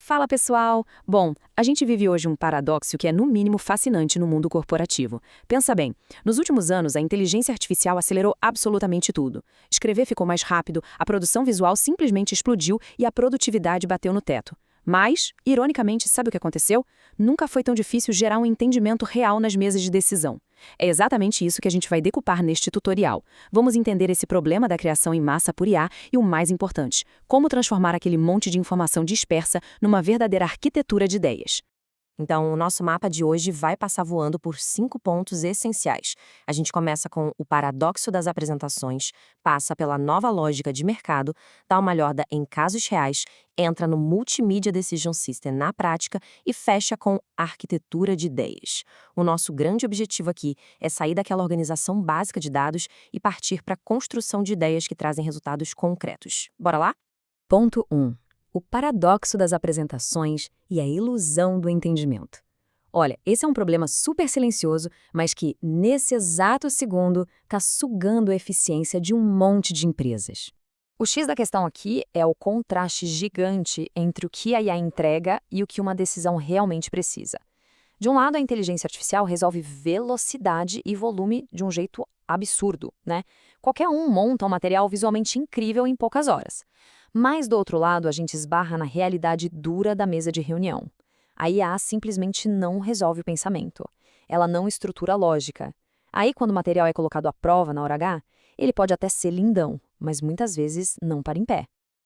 Fala, pessoal! Bom, a gente vive hoje um paradoxo que é no mínimo fascinante no mundo corporativo. Pensa bem, nos últimos anos a inteligência artificial acelerou absolutamente tudo. Escrever ficou mais rápido, a produção visual simplesmente explodiu e a produtividade bateu no teto. Mas, ironicamente, sabe o que aconteceu? Nunca foi tão difícil gerar um entendimento real nas mesas de decisão. É exatamente isso que a gente vai decupar neste tutorial. Vamos entender esse problema da criação em massa por IA e o mais importante, como transformar aquele monte de informação dispersa numa verdadeira arquitetura de ideias. Então, o nosso mapa de hoje vai passar voando por 5 pontos essenciais. A gente começa com o paradoxo das apresentações, passa pela nova lógica de mercado, dá uma olhada em casos reais, entra no Multimedia Decision System na prática e fecha com arquitetura de ideias. O nosso grande objetivo aqui é sair daquela organização básica de dados e partir para a construção de ideias que trazem resultados concretos. Bora lá? Ponto 1. O paradoxo das apresentações e a ilusão do entendimento. Olha, esse é um problema super silencioso, mas que, nesse exato segundo, está sugando a eficiência de um monte de empresas. O X da questão aqui é o contraste gigante entre o que a IA entrega e o que uma decisão realmente precisa. De um lado, a inteligência artificial resolve velocidade e volume de um jeito absurdo, né? Qualquer um monta um material visualmente incrível em poucas horas. Mas, do outro lado, a gente esbarra na realidade dura da mesa de reunião. A IA simplesmente não resolve o pensamento. Ela não estrutura a lógica. Aí, quando o material é colocado à prova na hora H, ele pode até ser lindão, mas muitas vezes não para em pé.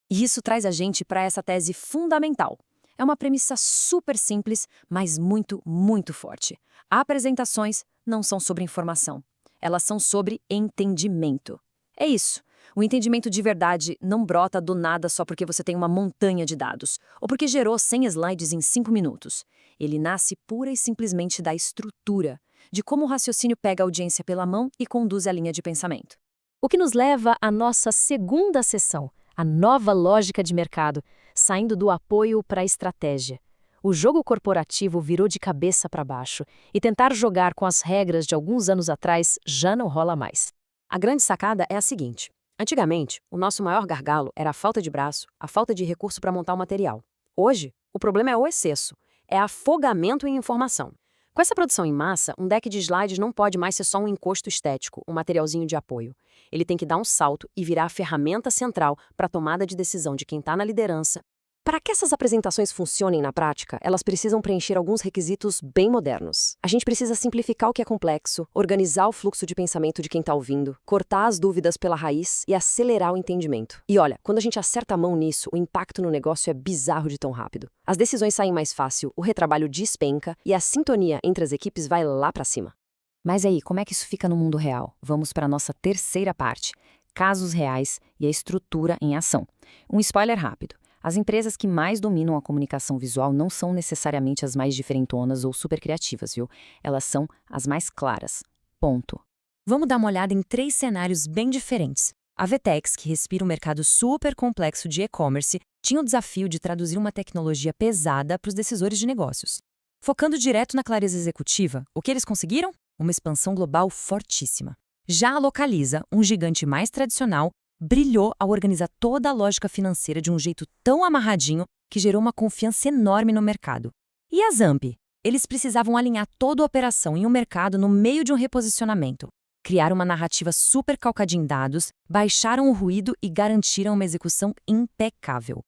E isso traz a gente para essa tese fundamental. É uma premissa super simples, mas muito, muito forte. Apresentações não são sobre informação. Elas são sobre entendimento. É isso. O entendimento de verdade não brota do nada só porque você tem uma montanha de dados, ou porque gerou 100 slides em 5 minutos. Ele nasce pura e simplesmente da estrutura, de como o raciocínio pega a audiência pela mão e conduz a linha de pensamento. O que nos leva à nossa segunda sessão, a nova lógica de mercado, saindo do apoio para a estratégia. O jogo corporativo virou de cabeça para baixo, e tentar jogar com as regras de alguns anos atrás já não rola mais. A grande sacada é a seguinte. Antigamente, o nosso maior gargalo era a falta de braço, a falta de recurso para montar o material. Hoje, o problema é o excesso, é afogamento em informação. Com essa produção em massa, um deck de slides não pode mais ser só um encosto estético, um materialzinho de apoio. Ele tem que dar um salto e virar a ferramenta central para a tomada de decisão de quem está na liderança. Para que essas apresentações funcionem na prática, elas precisam preencher alguns requisitos bem modernos. A gente precisa simplificar o que é complexo, organizar o fluxo de pensamento de quem está ouvindo, cortar as dúvidas pela raiz e acelerar o entendimento. E olha, quando a gente acerta a mão nisso, o impacto no negócio é bizarro de tão rápido. As decisões saem mais fácil, o retrabalho despenca e a sintonia entre as equipes vai lá para cima. Mas aí, como é que isso fica no mundo real? Vamos para a nossa terceira parte, casos reais e a estrutura em ação. Um spoiler rápido. As empresas que mais dominam a comunicação visual não são necessariamente as mais diferentonas ou super criativas, viu? Elas são as mais claras. Ponto. Vamos dar uma olhada em 3 cenários bem diferentes. A Vtex, que respira um mercado super complexo de e-commerce, tinha o desafio de traduzir uma tecnologia pesada para os decisores de negócios. Focando direto na clareza executiva, o que eles conseguiram? Uma expansão global fortíssima. Já a Localiza, um gigante mais tradicional, brilhou ao organizar toda a lógica financeira de um jeito tão amarradinho que gerou uma confiança enorme no mercado. E a Zamp? Eles precisavam alinhar toda a operação em um mercado no meio de um reposicionamento. Criaram uma narrativa super calcada em dados, baixaram o ruído e garantiram uma execução impecável.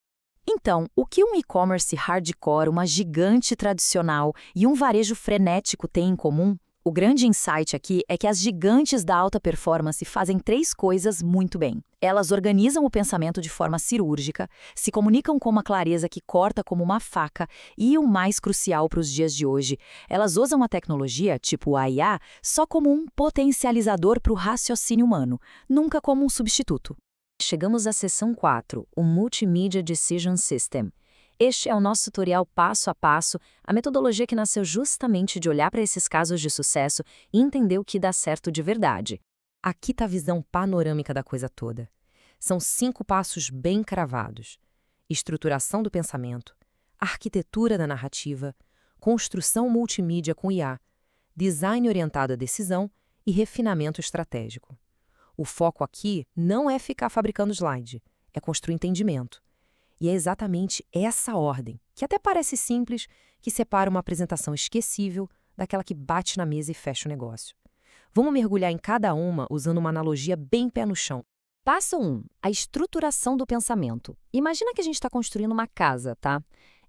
Então, o que um e-commerce hardcore, uma gigante tradicional e um varejo frenético têm em comum? O grande insight aqui é que as gigantes da alta performance fazem 3 coisas muito bem. Elas organizam o pensamento de forma cirúrgica, se comunicam com uma clareza que corta como uma faca e, o mais crucial para os dias de hoje, elas usam a tecnologia, tipo a IA, só como um potencializador para o raciocínio humano, nunca como um substituto. Chegamos à seção 4, o Multimedia Decision System. Este é o nosso tutorial passo a passo, a metodologia que nasceu justamente de olhar para esses casos de sucesso e entender o que dá certo de verdade. Aqui está a visão panorâmica da coisa toda. São 5 passos bem cravados: estruturação do pensamento, arquitetura da narrativa, construção multimídia com IA, design orientado à decisão e refinamento estratégico. O foco aqui não é ficar fabricando slide, é construir entendimento. E é exatamente essa ordem, que até parece simples, que separa uma apresentação esquecível daquela que bate na mesa e fecha o negócio. Vamos mergulhar em cada uma usando uma analogia bem pé no chão. Passo 1. A estruturação do pensamento. Imagina que a gente está construindo uma casa, tá?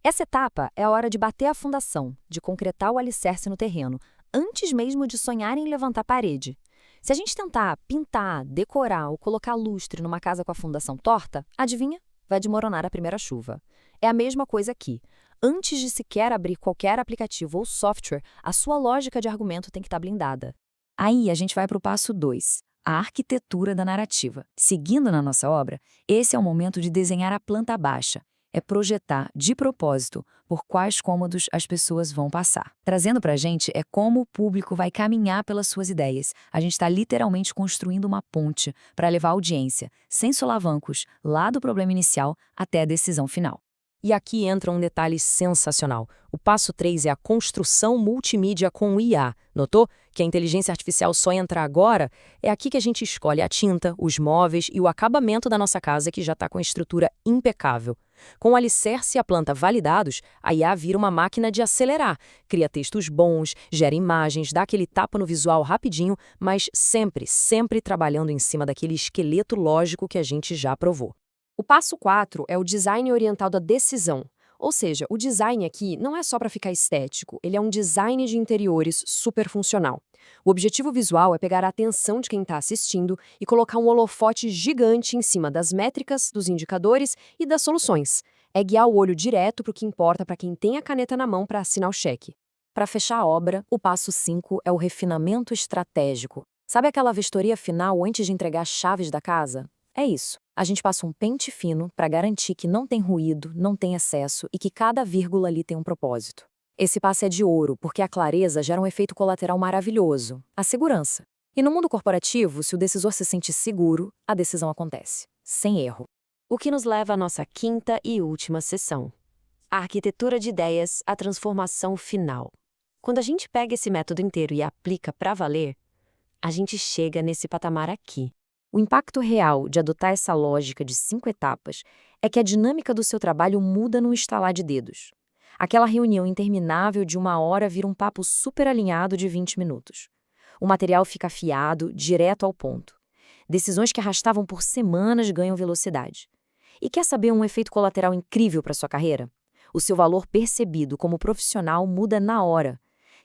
Essa etapa é a hora de bater a fundação, de concretar o alicerce no terreno, antes mesmo de sonhar em levantar a parede. Se a gente tentar pintar, decorar ou colocar lustre numa casa com a fundação torta, adivinha? Vai desmoronar a primeira chuva. É a mesma coisa aqui. Antes de sequer abrir qualquer aplicativo ou software, a sua lógica de argumento tem que estar blindada. Aí a gente vai para o passo 2, a arquitetura da narrativa. Seguindo na nossa obra, esse é o momento de desenhar a planta baixa. É projetar, de propósito, por quais cômodos as pessoas vão passar. Trazendo para a gente é como o público vai caminhar pelas suas ideias. A gente está literalmente construindo uma ponte para levar a audiência, sem solavancos, lá do problema inicial até a decisão final. E aqui entra um detalhe sensacional. O passo 3 é a construção multimídia com o IA. Notou que a inteligência artificial só entra agora? É aqui que a gente escolhe a tinta, os móveis e o acabamento da nossa casa, que já está com a estrutura impecável. Com o alicerce e a planta validados, a IA vira uma máquina de acelerar. Cria textos bons, gera imagens, dá aquele tapa no visual rapidinho, mas sempre trabalhando em cima daquele esqueleto lógico que a gente já aprovou. O passo 4 é o design orientado à decisão. Ou seja, o design aqui não é só para ficar estético, ele é um design de interiores super funcional. O objetivo visual é pegar a atenção de quem está assistindo e colocar um holofote gigante em cima das métricas, dos indicadores e das soluções. É guiar o olho direto para o que importa para quem tem a caneta na mão para assinar o cheque. Para fechar a obra, o passo 5 é o refinamento estratégico. Sabe aquela vistoria final antes de entregar as chaves da casa? É isso. A gente passa um pente fino para garantir que não tem ruído, não tem excesso e que cada vírgula ali tem um propósito. Esse passo é de ouro, porque a clareza gera um efeito colateral maravilhoso, a segurança. E no mundo corporativo, se o decisor se sente seguro, a decisão acontece, sem erro. O que nos leva à nossa quinta e última sessão. A arquitetura de ideias, a transformação final. Quando a gente pega esse método inteiro e aplica para valer, a gente chega nesse patamar aqui. O impacto real de adotar essa lógica de 5 etapas é que a dinâmica do seu trabalho muda num estalar de dedos. Aquela reunião interminável de 1 hora vira um papo super alinhado de 20 minutos. O material fica afiado, direto ao ponto. Decisões que arrastavam por semanas ganham velocidade. E quer saber um efeito colateral incrível para sua carreira? O seu valor percebido como profissional muda na hora.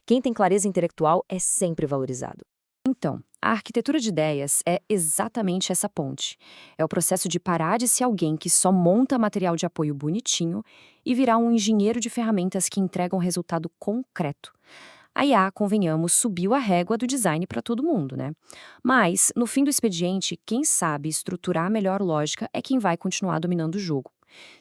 Quem tem clareza intelectual é sempre valorizado. Então, a arquitetura de ideias é exatamente essa ponte. É o processo de parar de ser alguém que só monta material de apoio bonitinho e virar um engenheiro de ferramentas que entrega um resultado concreto. A IA, convenhamos, subiu a régua do design para todo mundo, né? Mas, no fim do expediente, quem sabe estruturar a melhor lógica é quem vai continuar dominando o jogo.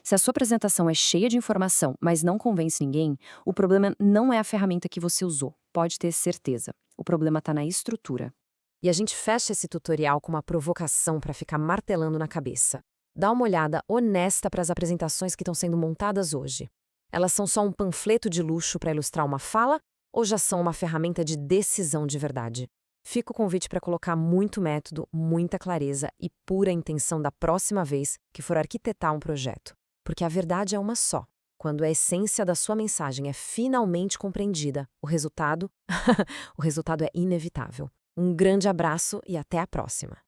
Se a sua apresentação é cheia de informação, mas não convence ninguém, o problema não é a ferramenta que você usou, pode ter certeza. O problema está na estrutura. E a gente fecha esse tutorial com uma provocação para ficar martelando na cabeça. Dá uma olhada honesta para as apresentações que estão sendo montadas hoje. Elas são só um panfleto de luxo para ilustrar uma fala ou já são uma ferramenta de decisão de verdade? Fica o convite para colocar muito método, muita clareza e pura intenção da próxima vez que for arquitetar um projeto. Porque a verdade é uma só. Quando a essência da sua mensagem é finalmente compreendida, o resultado é inevitável. Um grande abraço e até a próxima!